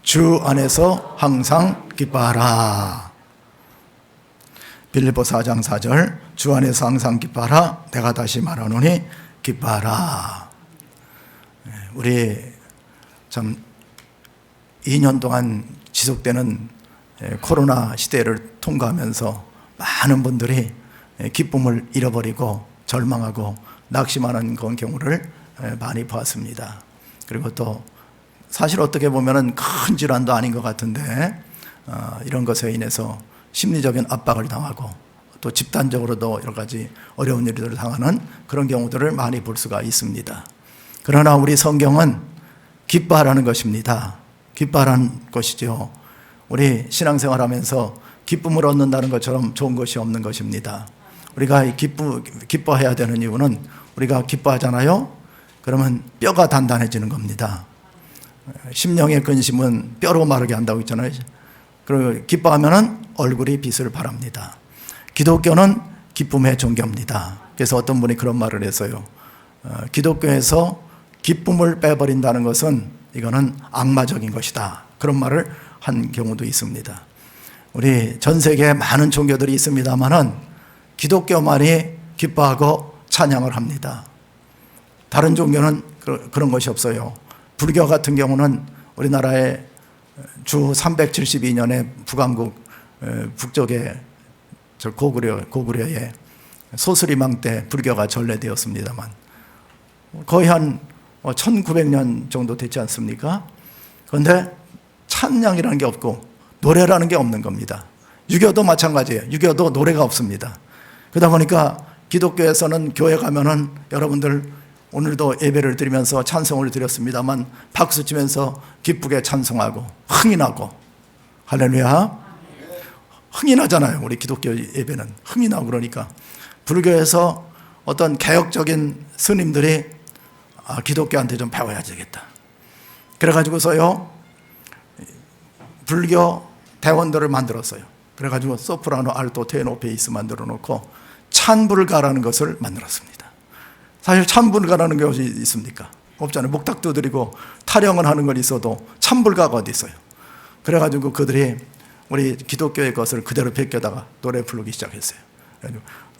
주 안에서 항상 기뻐하라. 빌립보서 4장 4절, 주 안에서 항상 기뻐하라. 내가 다시 말하노니 기뻐하라. 우리 참 2년 동안 지속되는 코로나 시대를 통과하면서 많은 분들이 기쁨을 잃어버리고 절망하고 낙심하는 그런 경우를 많이 보았습니다. 그리고 또 사실 어떻게 보면 큰 질환도 아닌 것 같은데 이런 것에 인해서 심리적인 압박을 당하고 또 집단적으로도 여러 가지 어려운 일들을 당하는 그런 경우들을 많이 볼 수가 있습니다. 그러나 우리 성경은 기뻐하라는 것입니다. 기뻐하라는 것이죠. 우리 신앙생활하면서 기쁨을 얻는다는 것처럼 좋은 것이 없는 것입니다. 우리가 기뻐해야 되는 이유는 우리가 기뻐하잖아요. 그러면 뼈가 단단해지는 겁니다. 심령의 근심은 뼈로 마르게 한다고 했잖아요. 그리고 기뻐하면 얼굴이 빛을 발합니다. 기독교는 기쁨의 종교입니다. 그래서 어떤 분이 그런 말을 했어요. 기독교에서 기쁨을 빼버린다는 것은 이거는 악마적인 것이다. 그런 말을 한 경우도 있습니다. 우리 전 세계에 많은 종교들이 있습니다만은 기독교만이 기뻐하고 찬양을 합니다. 다른 종교는 그런 것이 없어요. 불교 같은 경우는 우리나라의 주 372년에 북왕국 북쪽에 고구려에 소스리망 때 불교가 전래되었습니다만 거의 한 1900년 정도 됐지 않습니까? 그런데 찬양이라는 게 없고 노래라는 게 없는 겁니다. 유교도 마찬가지예요. 유교도 노래가 없습니다. 그러다 보니까 기독교에서는 교회 가면은 여러분들 오늘도 예배를 드리면서 찬송을 드렸습니다만 박수 치면서 기쁘게 찬송하고 흥이 나고 할렐루야. 흥이 나잖아요. 우리 기독교 예배는 흥이 나고. 그러니까 불교에서 어떤 개혁적인 스님들이 기독교한테 좀 배워야 되겠다. 그래가지고서요 불교 대원들을 만들었어요. 그래가지고 소프라노, 알토, 테너, 베이스 만들어 놓고 찬불가라는 것을 만들었습니다. 사실 찬불가라는 것이 있습니까? 없잖아요. 목탁 두드리고 타령을 하는 건 있어도 찬불가가 어디 있어요? 그래가지고 그들이 우리 기독교의 것을 그대로 베껴다가 노래 부르기 시작했어요.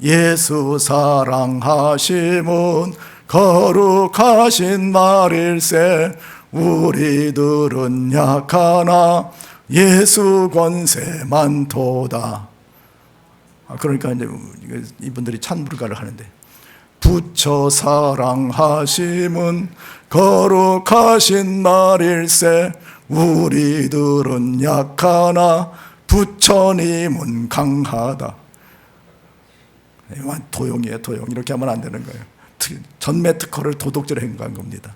예수 사랑하심은 거룩하신 말일세 우리들은 약하나 예수 권세 많도다. 그러니까 이제 이분들이 찬불가를 하는데 부처 사랑하심은 거룩하신 말일세 우리들은 약하나 부처님은 강하다. 도용이에요, 도용. 이렇게 하면 안 되는 거예요. 전매 특허를 도둑질에 행한 겁니다.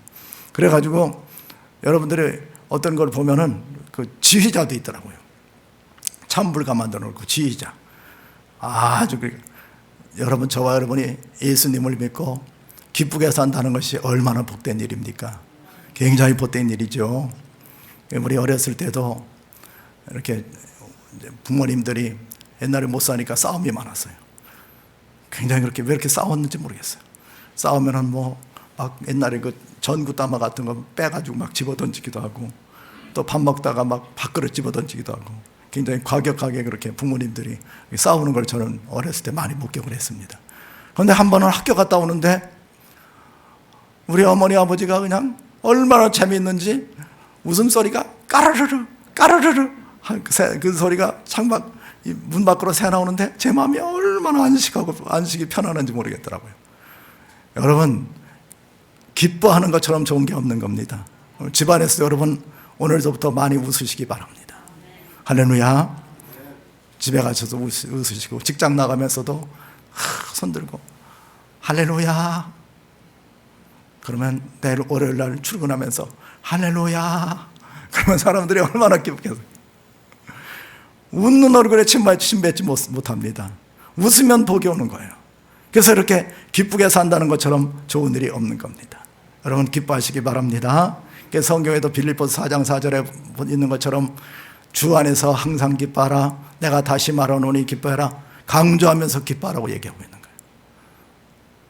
그래가지고 여러분들이 어떤 걸 보면은 그 지휘자도 있더라고요. 찬불가 만들어 놓고 지휘자. 아주 여러분, 저와 여러분이 예수님을 믿고 기쁘게 산다는 것이 얼마나 복된 일입니까? 굉장히 복된 일이죠. 우리 어렸을 때도 이렇게 부모님들이 옛날에 못 사니까 싸움이 많았어요. 굉장히 그렇게 왜 이렇게 싸웠는지 모르겠어요. 싸우면은 막 옛날에 그 전구 따마 같은 거 빼가지고 막 집어던지기도 하고 또 밥 먹다가 막 밥그릇 집어던지기도 하고 굉장히 과격하게 그렇게 부모님들이 싸우는 걸 저는 어렸을 때 많이 목격을 했습니다. 그런데 한 번은 학교 갔다 오는데 우리 어머니 아버지가 그냥 얼마나 재미있는지 웃음소리가 까르르르 까르르르 그 소리가 창밖 문 밖으로 새 나오는데 제 마음이 얼마나 안식이 편안한지 모르겠더라고요. 여러분, 기뻐하는 것처럼 좋은 게 없는 겁니다. 집안에서 여러분 오늘부터 많이 웃으시기 바랍니다. 할렐루야. 집에 가셔서 웃으시고 직장 나가면서도 손 들고 할렐루야. 그러면 내일 월요일 날 출근하면서 할렐루야. 그러면 사람들이 얼마나 기쁘겠어요. 웃는 얼굴에 침 뱉지 못합니다. 웃으면 복이 오는 거예요. 그래서 이렇게 기쁘게 산다는 것처럼 좋은 일이 없는 겁니다. 여러분 기뻐하시기 바랍니다. 그래서 성경에도 빌립보서 4장 4절에 있는 것처럼 주 안에서 항상 기뻐하라. 내가 다시 말하노니 기뻐해라. 강조하면서 기뻐하라고 얘기하고 있는 거예요.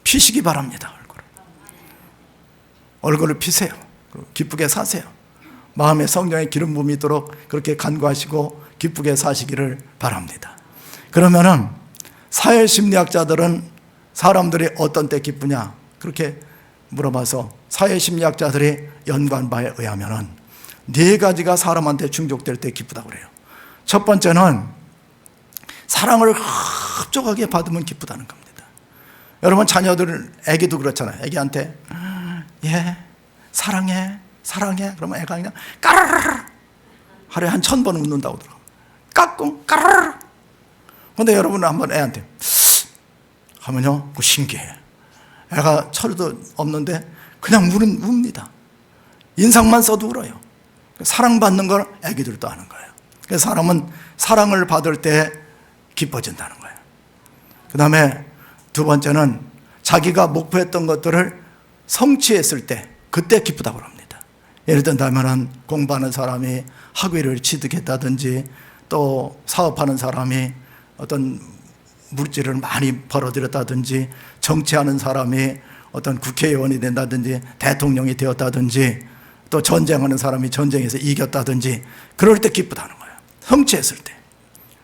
피시기 바랍니다. 얼굴을 피세요. 기쁘게 사세요. 마음에 성령의 기름 부음이 있도록 그렇게 간구하시고 기쁘게 사시기를 바랍니다. 그러면은 사회심리학자들은 사람들이 어떤 때 기쁘냐 그렇게 물어봐서 사회심리학자들이 연구한 바에 의하면은 4가지가 사람한테 충족될 때 기쁘다고 그래요. 첫 번째는 사랑을 흡족하게 받으면 기쁘다는 겁니다. 여러분 자녀들, 애기도 그렇잖아요. 애기한테 예 사랑해 사랑해 그러면 애가 그냥 까르르 하루에 한 1000번 웃는다고 그러더라고요. 까꿍 까르르. 근데 여러분은 한번 애한테 하면요 신기해. 애가 철도 없는데 그냥 웁니다. 인상만 써도 울어요. 사랑받는 걸 애기들도 아는 거예요. 그래서 사람은 사랑을 받을 때 기뻐진다는 거예요. 그 다음에 두 번째는 자기가 목표했던 것들을 성취했을 때 그때 기쁘다고 합니다. 예를 든다면 공부하는 사람이 학위를 취득했다든지 또 사업하는 사람이 어떤 물질을 많이 벌어들였다든지 정치하는 사람이 어떤 국회의원이 된다든지 대통령이 되었다든지 또 전쟁하는 사람이 전쟁에서 이겼다든지 그럴 때 기쁘다는 거예요. 성취했을 때.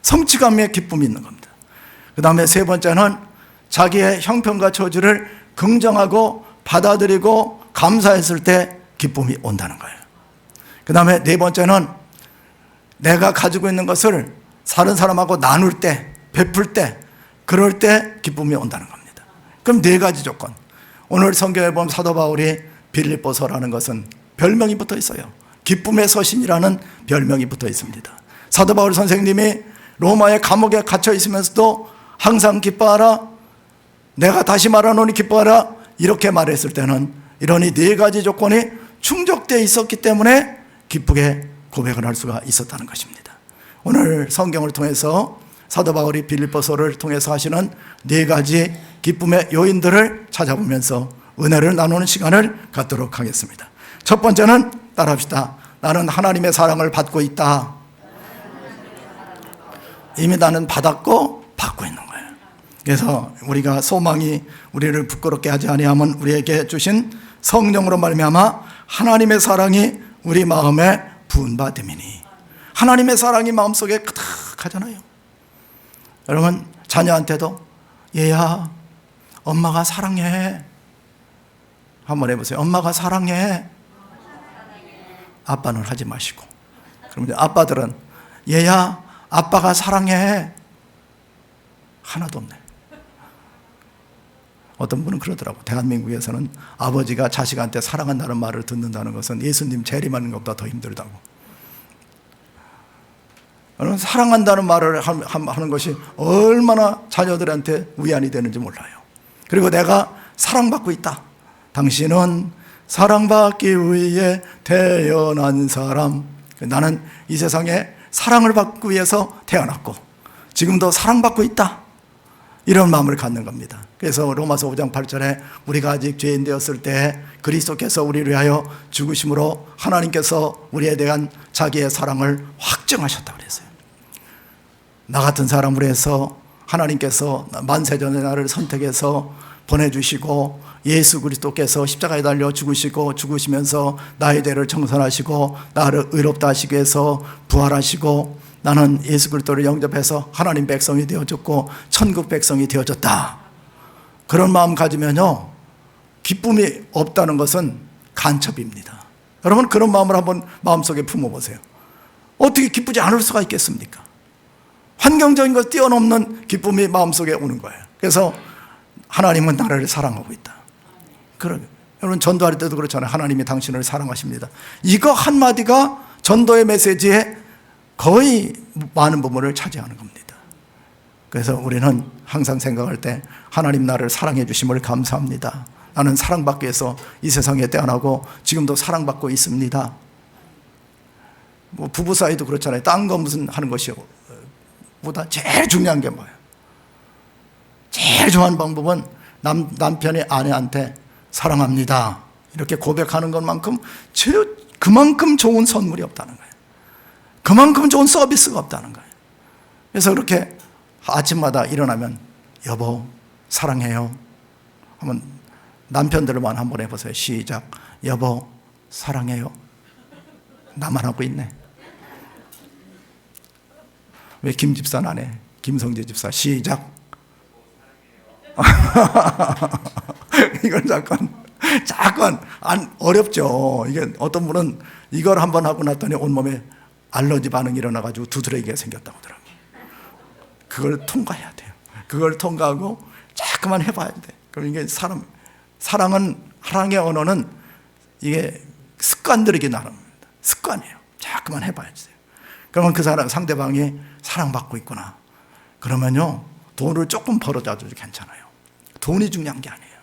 성취감에 기쁨이 있는 겁니다. 그 다음에 세 번째는 자기의 형편과 처지를 긍정하고 받아들이고 감사했을 때 기쁨이 온다는 거예요. 그 다음에 네 번째는 내가 가지고 있는 것을 다른 사람하고 나눌 때, 베풀 때, 그럴 때 기쁨이 온다는 겁니다. 그럼 4가지 조건. 오늘 성경에 보면 사도 바울이 빌립보서라는 것은 별명이 붙어 있어요. 기쁨의 서신이라는 별명이 붙어 있습니다. 사도 바울 선생님이 로마의 감옥에 갇혀 있으면서도 항상 기뻐하라, 내가 다시 말하노니 기뻐하라 이렇게 말했을 때는 이러니 4가지 조건이 충족되어 있었기 때문에 기쁘게 고백을 할 수가 있었다는 것입니다. 오늘 성경을 통해서 사도 바울이 빌립보서를 통해서 하시는 4가지 기쁨의 요인들을 찾아보면서 은혜를 나누는 시간을 갖도록 하겠습니다. 첫 번째는 따라합시다. 나는 하나님의 사랑을 받고 있다. 이미 나는 받았고 받고 있는 거예요. 그래서 우리가 소망이 우리를 부끄럽게 하지 아니하면 우리에게 주신 성령으로 말미암아 하나님의 사랑이 우리 마음에 부은받음이니, 하나님의 사랑이 마음속에 가득하잖아요. 여러분 자녀한테도 얘야 엄마가 사랑해 한번 해보세요. 엄마가 사랑해. 아빠는 하지 마시고. 그러면 아빠들은 얘야 아빠가 사랑해. 하나도 없네. 어떤 분은 그러더라고. 대한민국에서는 아버지가 자식한테 사랑한다는 말을 듣는다는 것은 예수님 재림하는 것보다 더 힘들다고. 여러분 사랑한다는 말을 하는 것이 얼마나 자녀들한테 위안이 되는지 몰라요. 그리고 내가 사랑받고 있다. 당신은 사랑받기 위해 태어난 사람. 나는 이 세상에 사랑을 받기 위해서 태어났고 지금도 사랑받고 있다. 이런 마음을 갖는 겁니다. 그래서 로마서 5장 8절에 우리가 아직 죄인 되었을 때 그리스도께서 우리를 위하여 죽으심으로 하나님께서 우리에 대한 자기의 사랑을 확증하셨다고 그랬어요. 나 같은 사람으로 해서 하나님께서 만세전에 나를 선택해서 보내주시고 예수 그리스도께서 십자가에 달려 죽으시면서 나의 죄를 청산하시고 나를 의롭다 하시기 위해서 부활하시고 나는 예수 그리스도를 영접해서 하나님 백성이 되어졌고 천국 백성이 되어졌다. 그런 마음 가지면요 기쁨이 없다는 것은 간첩입니다. 여러분 그런 마음을 한번 마음속에 품어보세요. 어떻게 기쁘지 않을 수가 있겠습니까? 환경적인 것 뛰어넘는 기쁨이 마음속에 오는 거예요. 그래서 하나님은 나를 사랑하고 있다. 여러분 전도할 때도 그렇잖아요. 하나님이 당신을 사랑하십니다. 이거 한마디가 전도의 메시지에 거의 많은 부분을 차지하는 겁니다. 그래서 우리는 항상 생각할 때 하나님 나를 사랑해 주심을 감사합니다. 나는 사랑받기 위해서 이 세상에 태어나고 지금도 사랑받고 있습니다. 뭐 부부 사이도 그렇잖아요. 딴 거 무슨 하는 것이 보다 제일 중요한 게 뭐예요? 제일 좋아하는 방법은 남편이 아내한테 사랑합니다 이렇게 고백하는 것만큼 그만큼 좋은 선물이 없다는 거예요. 그만큼 좋은 서비스가 없다는 거예요. 그래서 그렇게 아침마다 일어나면 여보 사랑해요. 한번 남편들만 한번 해보세요. 시작. 여보 사랑해요. 나만 하고 있네. 왜 김 집사는 안 해? 김성재 집사 시작. 이건 잠깐 어렵죠. 이게 어떤 분은 이걸 한번 하고 났더니 온몸에 알러지 반응이 일어나가지고 두드러기가 생겼다고 하더라고요. 그걸 통과해야 돼요. 그걸 통과하고 자꾸만 해봐야 돼. 그럼 이게 사랑의 언어는 이게 습관들이기 나름입니다. 습관이에요. 자꾸만 해봐야지. 그러면 그 상대방이 사랑받고 있구나. 그러면요, 돈을 조금 벌어줘도 괜찮아요. 돈이 중요한 게 아니에요.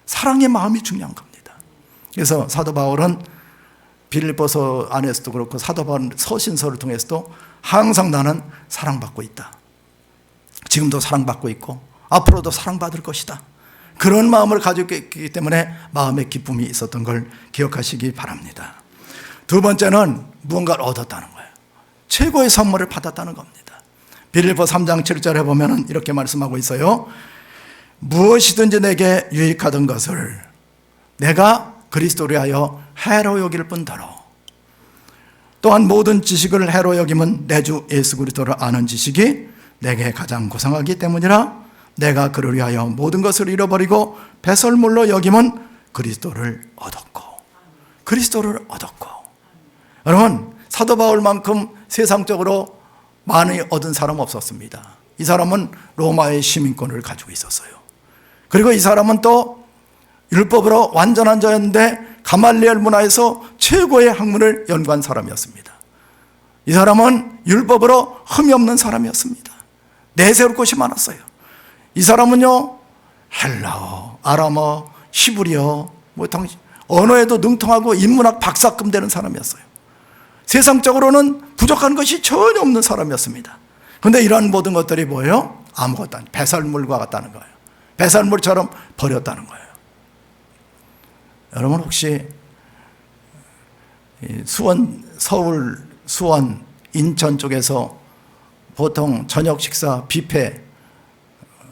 사랑의 마음이 중요한 겁니다. 그래서 사도 바울은 빌립보서 안에서도 그렇고 사도 바울 서신서를 통해서도 항상 나는 사랑받고 있다. 지금도 사랑받고 있고 앞으로도 사랑받을 것이다. 그런 마음을 가지고 있기 때문에 마음의 기쁨이 있었던 걸 기억하시기 바랍니다. 두 번째는 무언가를 얻었다는 거예요. 최고의 선물을 받았다는 겁니다. 빌립보 3장 7절에 보면 이렇게 말씀하고 있어요. 무엇이든지 내게 유익하던 것을 내가 그리스도를 위하여 해로 여길 뿐더러 또한 모든 지식을 해로 여김은 내 주 예수 그리스도를 아는 지식이 내게 가장 고상하기 때문이라 내가 그를 위하여 모든 것을 잃어버리고 배설물로 여김은 그리스도를 얻었고 여러분, 사도 바울만큼 세상적으로 많이 얻은 사람 없었습니다. 이 사람은 로마의 시민권을 가지고 있었어요. 그리고 이 사람은 또 율법으로 완전한 자였는데 가말리엘 문화에서 최고의 학문을 연구한 사람이었습니다. 이 사람은 율법으로 흠이 없는 사람이었습니다. 내세울 것이 많았어요. 이 사람은요, 헬라어, 아람어, 히브리어, 언어에도 능통하고 인문학 박사급 되는 사람이었어요. 세상적으로는 부족한 것이 전혀 없는 사람이었습니다. 그런데 이러한 모든 것들이 뭐예요? 아무것도 아니에요. 배설물과 같다는 거예요. 배설물처럼 버렸다는 거예요. 여러분 혹시 서울, 수원, 인천 쪽에서 보통 저녁 식사 뷔페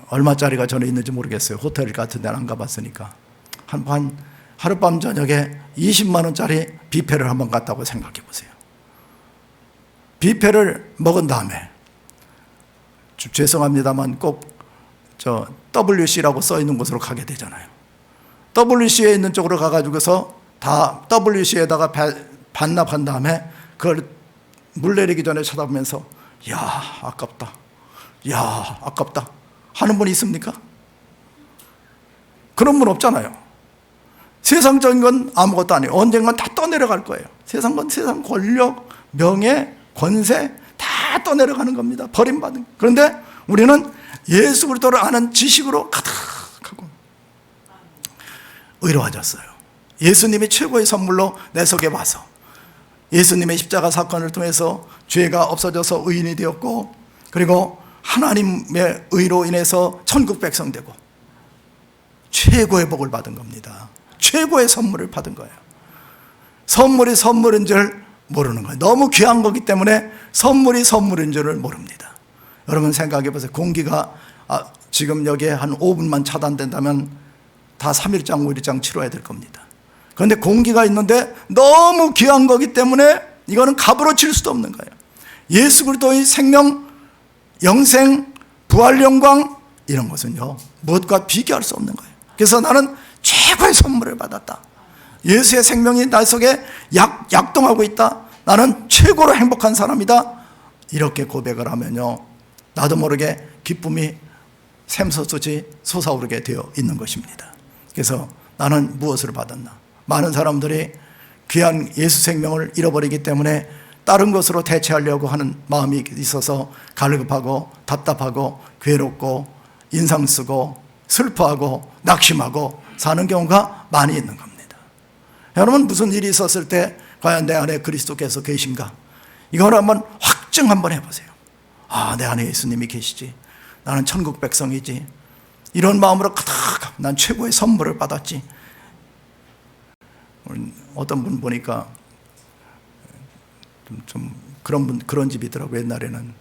얼마짜리가 전에 있는지 모르겠어요. 호텔 같은 데는 안 가봤으니까. 하룻밤 저녁에 20만 원짜리 뷔페를 한번 갔다고 생각해 보세요. 뷔페를 먹은 다음에 죄송합니다만 꼭 WC라고 써 있는 곳으로 가게 되잖아요. WC에 있는 쪽으로 가가지고서 다 WC에다가 반납한 다음에 그걸 물 내리기 전에 쳐다보면서 아깝다 하는 분 있습니까? 그런 분 없잖아요. 세상적인 건 아무것도 아니에요. 언젠간 다 떠내려갈 거예요. 세상 권력, 명예, 권세 다 떠내려가는 겁니다. 버림받은. 그런데 우리는 예수 그리스도를 아는 지식으로 가득하고 의로워졌어요. 예수님이 최고의 선물로 내 속에 와서 예수님의 십자가 사건을 통해서 죄가 없어져서 의인이 되었고, 그리고 하나님의 의로 인해서 천국 백성 되고 최고의 복을 받은 겁니다. 최고의 선물을 받은 거예요. 선물이 선물인 줄 모르는 거예요. 너무 귀한 거기 때문에 선물이 선물인 줄을 모릅니다. 여러분 생각해 보세요. 공기가 지금 여기에 한 5분만 차단된다면 다 3일장 5일장 치러야 될 겁니다. 그런데 공기가 있는데 너무 귀한 거기 때문에 이거는 값으로 칠 수도 없는 거예요. 예수 그리스도의 생명, 영생, 부활 영광 이런 것은요 무엇과 비교할 수 없는 거예요. 그래서 나는 최고의 선물을 받았다. 예수의 생명이 나 속에 약동하고 있다. 나는 최고로 행복한 사람이다. 이렇게 고백을 하면요 나도 모르게 기쁨이 샘솟듯이 솟아오르게 되어 있는 것입니다. 그래서 나는 무엇을 받았나? 많은 사람들이 귀한 예수 생명을 잃어버리기 때문에 다른 것으로 대체하려고 하는 마음이 있어서 갈급하고 답답하고 괴롭고 인상 쓰고 슬퍼하고 낙심하고 사는 경우가 많이 있는 겁니다. 여러분 무슨 일이 있었을 때 과연 내 안에 그리스도께서 계신가? 이걸 한번 확증 한번 해보세요. 내 안에 예수님이 계시지. 나는 천국 백성이지. 이런 마음으로 가득 난 최고의 선물을 받았지. 어떤 분 보니까 좀 그런 집이더라고요. 옛날에는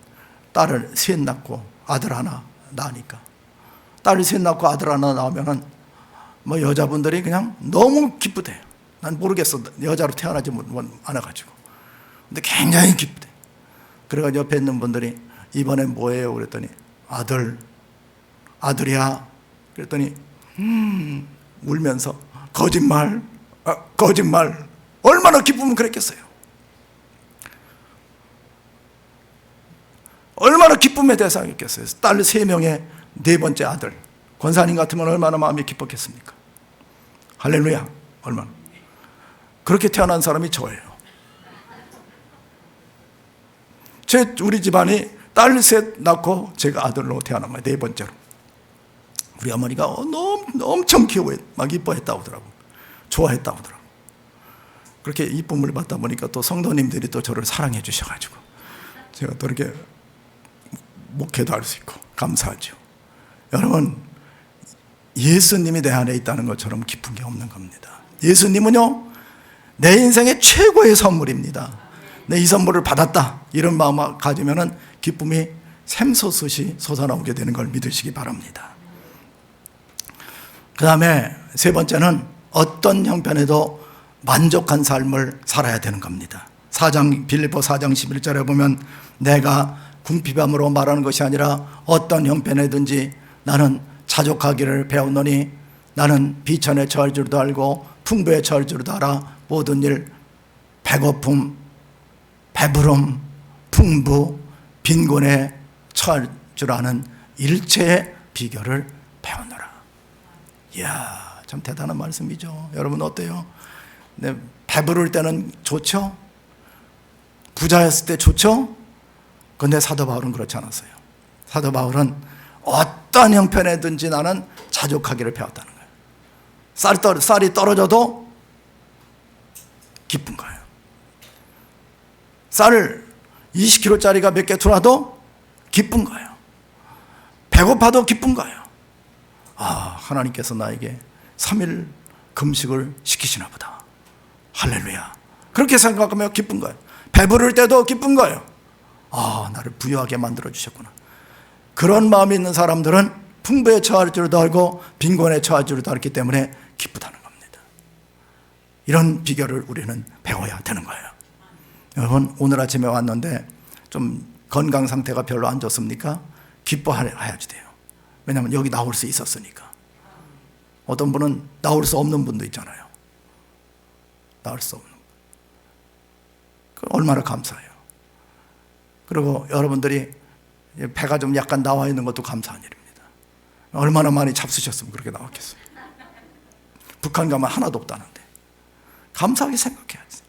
딸을 셋 낳고 아들 하나 낳으니까 딸이 셋 낳고 아들 하나 낳으면은 여자분들이 그냥 너무 기쁘대요. 난 모르겠어. 여자로 태어나지 않아가지고 근데 굉장히 기쁘대. 그래가지고 옆에 있는 분들이 이번에 뭐예요? 그랬더니 아들이야. 그랬더니 울면서 거짓말. 얼마나 기쁘면 그랬겠어요. 얼마나 기쁨의 대상이었겠어요. 딸 3명의 4번째 아들. 권사님 같으면 얼마나 마음이 기뻤겠습니까? 할렐루야. 얼마나. 그렇게 태어난 사람이 저예요. 우리 집안이 딸 3 낳고 제가 아들로 태어난 거예요. 4번째로. 우리 어머니가 엄청 막 이뻐했다고 하더라고. 좋아했다고 하더라고. 그렇게 이쁨을 받다 보니까 또 성도님들이 또 저를 사랑해 주셔가지고 제가 또 이렇게 목회도 할 수 있고 감사하죠. 여러분, 예수님이 내 안에 있다는 것처럼 기쁜 게 없는 겁니다. 예수님은요, 내 인생의 최고의 선물입니다. 내 이 선물을 받았다, 이런 마음을 가지면 기쁨이 샘솟듯이 솟아나오게 되는 걸 믿으시기 바랍니다. 그 다음에 3번째는 어떤 형편에도 만족한 삶을 살아야 되는 겁니다. 빌립보 4장 11절에 보면 내가 궁핍함으로 말하는 것이 아니라 어떤 형편에든지 나는 자족하기를 배웠노니 나는 비천에 처할 줄도 알고 풍부에 처할 줄도 알아. 모든 일, 배고픔, 배부름, 풍부, 빈곤에 처할 줄 아는 일체의 비결을 배우노라. 이야, 참 대단한 말씀이죠. 여러분 어때요? 네, 배부를 때는 좋죠? 부자였을 때 좋죠? 그런데 사도 바울은 그렇지 않았어요. 사도 바울은 어떤 형편에든지 나는 자족하기를 배웠다는 거예요. 쌀이 떨어져도 기쁜 거예요. 쌀을 20kg짜리가 몇 개 들어와도 기쁜 거예요. 배고파도 기쁜 거예요. 아, 하나님께서 나에게 3일 금식을 시키시나 보다. 할렐루야. 그렇게 생각하면 기쁜 거예요. 배부를 때도 기쁜 거예요. 아, 나를 부유하게 만들어 주셨구나. 그런 마음이 있는 사람들은 풍부에 처할 줄도 알고 빈곤에 처할 줄도 알기 때문에 기쁘다는 겁니다. 이런 비결을 우리는 배워야 되는 거예요. 여러분, 오늘 아침에 왔는데 좀 건강 상태가 별로 안 좋습니까? 기뻐해야지 돼요. 왜냐하면 여기 나올 수 있었으니까. 어떤 분은 나올 수 없는 분도 있잖아요. 나올 수 없는 분. 얼마나 감사해요. 그리고 여러분들이 배가 좀 약간 나와 있는 것도 감사한 일입니다. 얼마나 많이 잡수셨으면 그렇게 나왔겠어요. 북한 가면 하나도 없다는데. 감사하게 생각해야지.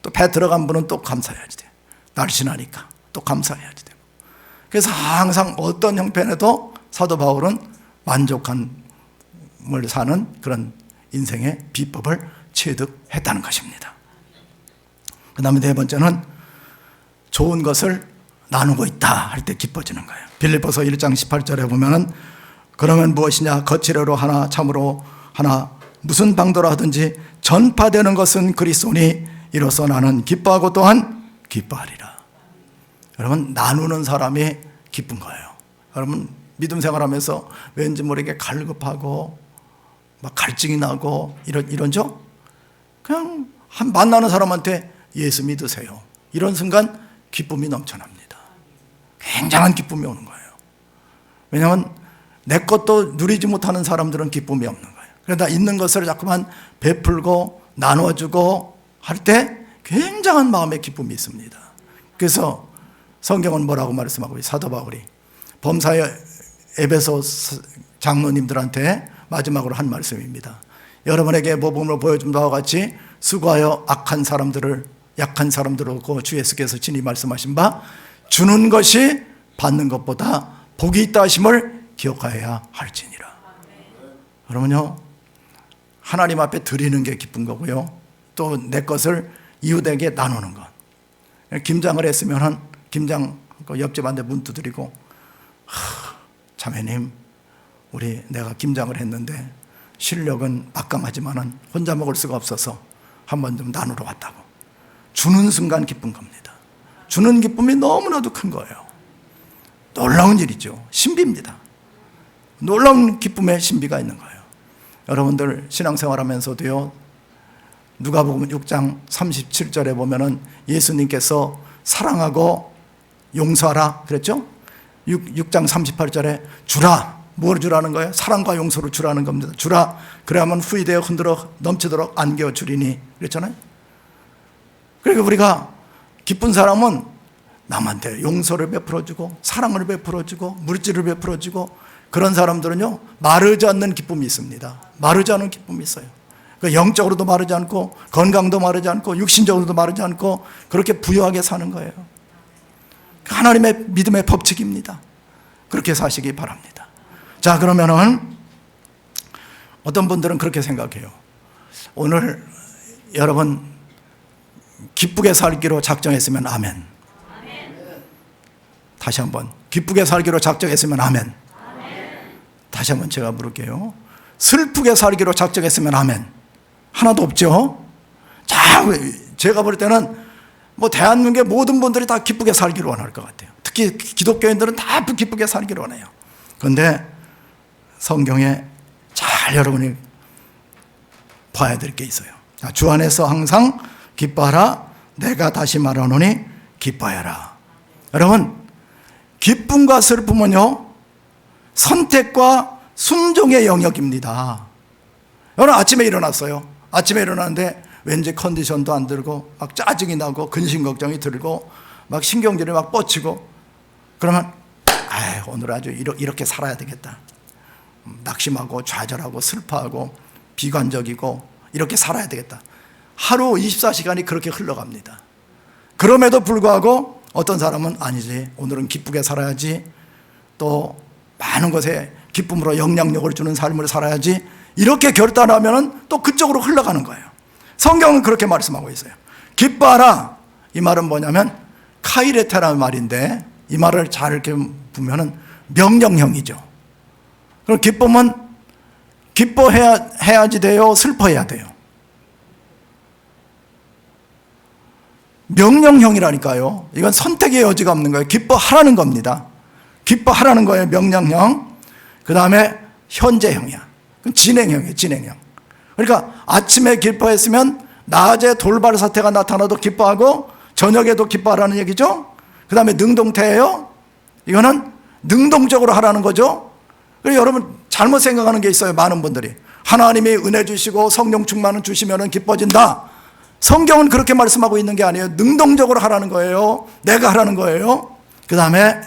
또 배 들어간 분은 또 감사해야지 돼요. 날씬하니까 또 감사해야지 돼요. 그래서 항상 어떤 형편에도 사도 바울은 만족함을 사는 그런 인생의 비법을 체득했다는 것입니다. 그 다음에 4번째는 좋은 것을 나누고 있다 할 때 기뻐지는 거예요. 빌립보서 1장 18절에 보면은 그러면 무엇이냐, 거칠어로 하나 참으로 하나 무슨 방도로 하든지 전파되는 것은 그리스도니 이로써 나는 기뻐하고 또한 기뻐하리라. 여러분, 나누는 사람이 기쁜 거예요. 여러분, 믿음 생활하면서 왠지 모르게 갈급하고 막 갈증이 나고 이런죠? 그냥 만나는 사람한테 예수 믿으세요. 이런 순간 기쁨이 넘쳐납니다. 굉장한 기쁨이 오는 거예요. 왜냐하면 내 것도 누리지 못하는 사람들은 기쁨이 없는 거예요. 그러다 있는 것을 자꾸만 베풀고 나눠주고 할 때 굉장한 마음의 기쁨이 있습니다. 그래서 성경은 뭐라고 말씀하고 있어요? 사도 바울이 범사의 에베소 장로님들한테 마지막으로 한 말씀입니다. 여러분에게 모범으로 보여준 바와 같이 수고하여 약한 사람들을 주 예수께서 친히 말씀하신 바 주는 것이 받는 것보다 복이 있다 하심을 기억하여야 할지니라. 여러분요, 하나님 앞에 드리는 게 기쁜 거고요, 또 내 것을 이웃에게 나누는 것. 김장을 했으면 김장 옆집한테 문 두드리고, 자매님, 내가 김장을 했는데 실력은 막강하지만은 혼자 먹을 수가 없어서 한번 좀 나누러 왔다고. 주는 순간 기쁜 겁니다. 주는 기쁨이 너무나도 큰 거예요. 놀라운 일이죠. 신비입니다. 놀라운 기쁨에 신비가 있는 거예요. 여러분들 신앙생활 하면서도요, 누가복음 6장 37절에 보면은 예수님께서 사랑하고 용서하라 그랬죠? 6장 38절에 주라. 뭘 주라는 거예요? 사랑과 용서를 주라는 겁니다. 주라. 그래야만 후이되어 흔들어 넘치도록 안겨 주리니 그랬잖아요. 그러니까 우리가 기쁜 사람은 남한테 용서를 베풀어주고 사랑을 베풀어주고 물질을 베풀어주고, 그런 사람들은요 마르지 않는 기쁨이 있습니다. 마르지 않은 기쁨이 있어요. 그러니까 영적으로도 마르지 않고 건강도 마르지 않고 육신적으로도 마르지 않고 그렇게 부유하게 사는 거예요. 하나님의 믿음의 법칙입니다. 그렇게 사시기 바랍니다. 자, 그러면은 어떤 분들은 그렇게 생각해요. 오늘 여러분 기쁘게 살기로 작정했으면 아멘. 다시 한번 기쁘게 살기로 작정했으면 아멘. 다시 한번 제가 부를게요. 슬프게 살기로 작정했으면 아멘. 하나도 없죠? 자, 제가 볼 때는 뭐 대한민국의 모든 분들이 다 기쁘게 살기를 원할 것 같아요. 특히 기독교인들은 다 기쁘게 살기를 원해요. 그런데 성경에 잘 여러분이 봐야 될 게 있어요. 자, 주 안에서 항상 기뻐하라. 내가 다시 말하노니 기뻐하라. 여러분, 기쁨과 슬픔은요 선택과 순종의 영역입니다. 여러분, 아침에 일어났어요. 아침에 일어났는데 왠지 컨디션도 안 들고 막 짜증이 나고 근심 걱정이 들고 막 신경질이 막 뻗치고, 그러면 오늘 아주 이렇게 살아야 되겠다. 낙심하고 좌절하고 슬퍼하고 비관적이고 이렇게 살아야 되겠다. 하루 24시간이 그렇게 흘러갑니다. 그럼에도 불구하고 어떤 사람은 아니지, 오늘은 기쁘게 살아야지, 또 많은 것에 기쁨으로 영향력을 주는 삶을 살아야지, 이렇게 결단하면 또 그쪽으로 흘러가는 거예요. 성경은 그렇게 말씀하고 있어요. 기뻐하라. 이 말은 뭐냐면 카이레테라는 말인데, 이 말을 잘 이렇게 보면은 명령형이죠. 그럼 기쁨은 기뻐해야지 돼요, 슬퍼해야 돼요? 명령형이라니까요. 이건 선택의 여지가 없는 거예요. 기뻐하라는 겁니다. 기뻐하라는 거예요, 명령형. 그 다음에 현재형이야. 진행형이에요, 진행형. 그러니까 아침에 기뻐했으면 낮에 돌발 사태가 나타나도 기뻐하고 저녁에도 기뻐하라는 얘기죠. 그 다음에 능동태예요. 이거는 능동적으로 하라는 거죠. 그래서 여러분 잘못 생각하는 게 있어요. 많은 분들이 하나님이 은혜 주시고 성령 충만을 주시면 기뻐진다. 성경은 그렇게 말씀하고 있는 게 아니에요. 능동적으로 하라는 거예요. 내가 하라는 거예요. 그 다음에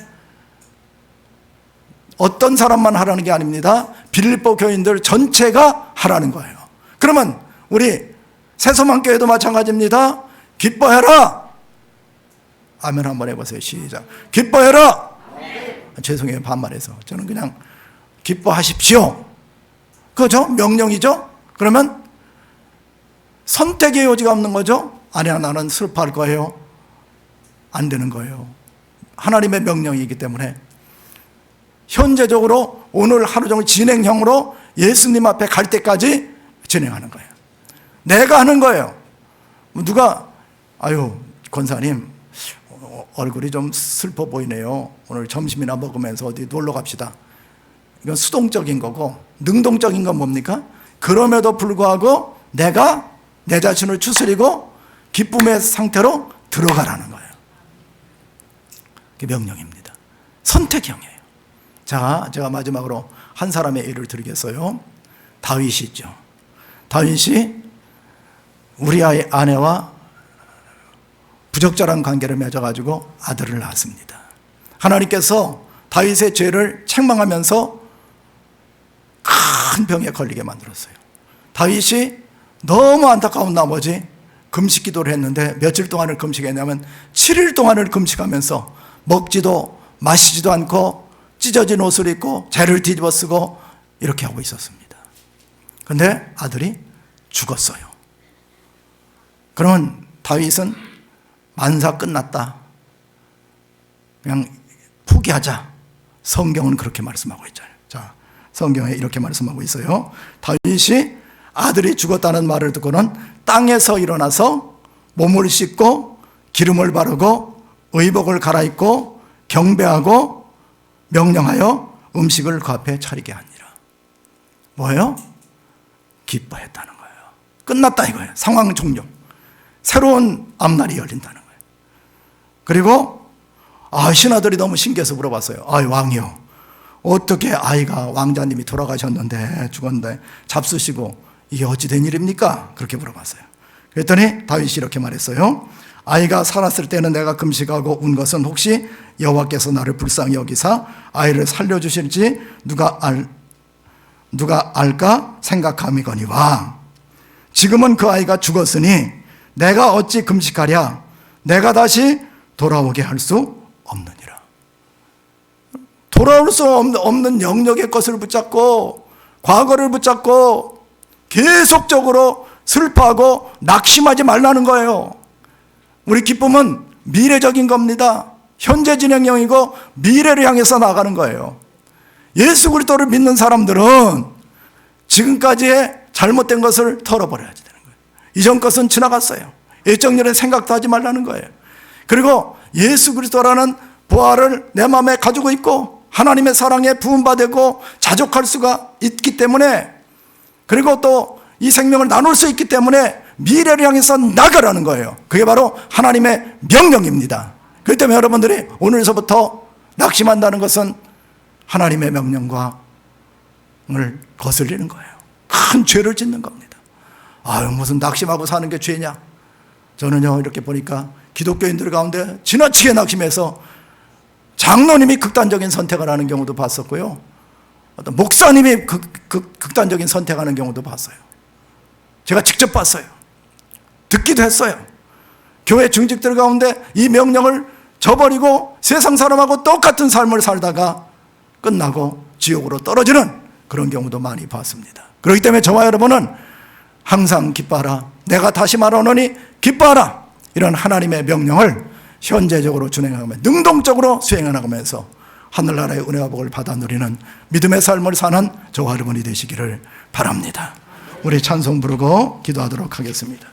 어떤 사람만 하라는 게 아닙니다. 빌립보 교인들 전체가 하라는 거예요. 그러면 우리 새소망교회도 마찬가지입니다. 기뻐해라. 아멘 한번 해보세요. 시작. 기뻐해라. 죄송해요, 반말해서. 저는 그냥 기뻐하십시오. 그죠? 명령이죠? 그러면 선택의 여지가 없는 거죠? 아니야, 나는 슬퍼할 거예요. 안 되는 거예요. 하나님의 명령이기 때문에 현재적으로 오늘 하루 종일 진행형으로 예수님 앞에 갈 때까지 진행하는 거예요. 내가 하는 거예요. 누가 아유 권사님 얼굴이 좀 슬퍼 보이네요. 오늘 점심이나 먹으면서 어디 놀러 갑시다. 이건 수동적인 거고, 능동적인 건 뭡니까? 그럼에도 불구하고 내가 내 자신을 추스리고 기쁨의 상태로 들어가라는 거예요. 그게 명령입니다. 선택형이에요. 자, 제가 마지막으로 한 사람의 예를 드리겠어요. 다윗이 있죠. 다윗이 우리아의 아내와 부적절한 관계를 맺어가지고 아들을 낳았습니다. 하나님께서 다윗의 죄를 책망하면서 큰 병에 걸리게 만들었어요. 다윗이 너무 안타까운 나머지 금식 기도를 했는데, 며칠 동안을 금식했냐면 7일 동안을 금식하면서 먹지도 마시지도 않고 찢어진 옷을 입고 재를 뒤집어 쓰고 이렇게 하고 있었습니다. 그런데 아들이 죽었어요. 그러면 다윗은 만사 끝났다, 그냥 포기하자. 성경은 그렇게 말씀하고 있잖아요. 자, 성경에 이렇게 말씀하고 있어요. 다윗이 아들이 죽었다는 말을 듣고는 땅에서 일어나서 몸을 씻고 기름을 바르고 의복을 갈아입고 경배하고 명령하여 음식을 그 앞에 차리게 하니라. 뭐예요? 기뻐했다는 거예요. 끝났다 이거예요. 상황 종료. 새로운 앞날이 열린다는 거예요. 그리고 신하들이 너무 신기해서 물어봤어요. 왕이요, 어떻게 아이가 왕자님이 돌아가셨는데 죽었는데 잡수시고 이게 어찌 된 일입니까? 그렇게 물어봤어요. 그랬더니 다윗이 이렇게 말했어요. 아이가 살았을 때는 내가 금식하고 운 것은 혹시 여호와께서 나를 불쌍히 여기사 아이를 살려주실지 누가 알까 생각함이거니와 지금은 그 아이가 죽었으니 내가 어찌 금식하랴. 내가 다시 돌아오게 할 수 없느니라. 돌아올 수 없는 영역의 것을 붙잡고 과거를 붙잡고 계속적으로 슬퍼하고 낙심하지 말라는 거예요. 우리 기쁨은 미래적인 겁니다. 현재 진행형이고 미래를 향해서 나가는 거예요. 예수 그리스도를 믿는 사람들은 지금까지의 잘못된 것을 털어버려야지 되는 거예요. 이전 것은 지나갔어요. 예정일에 생각도 하지 말라는 거예요. 그리고 예수 그리스도라는 부활을 내 마음에 가지고 있고 하나님의 사랑에 부음받고 자족할 수가 있기 때문에, 그리고 또 이 생명을 나눌 수 있기 때문에 미래를 향해서 나가라는 거예요. 그게 바로 하나님의 명령입니다. 그렇기 때문에 여러분들이 오늘서부터 낙심한다는 것은 하나님의 명령을 거슬리는 거예요. 큰 죄를 짓는 겁니다. 무슨 낙심하고 사는 게 죄냐? 저는요, 이렇게 보니까 기독교인들 가운데 지나치게 낙심해서 장로님이 극단적인 선택을 하는 경우도 봤었고요, 어떤 목사님이 극단적인 선택하는 경우도 봤어요. 제가 직접 봤어요. 듣기도 했어요. 교회 중직들 가운데 이 명령을 저버리고 세상 사람하고 똑같은 삶을 살다가 끝나고 지옥으로 떨어지는 그런 경우도 많이 봤습니다. 그렇기 때문에 저와 여러분은 항상 기뻐하라. 내가 다시 말하노니 기뻐하라. 이런 하나님의 명령을 현재적으로 준행하며 능동적으로 수행해나가면서 하늘나라의 은혜와 복을 받아 누리는 믿음의 삶을 사는 저와 여러분이 되시기를 바랍니다. 우리 찬송 부르고 기도하도록 하겠습니다.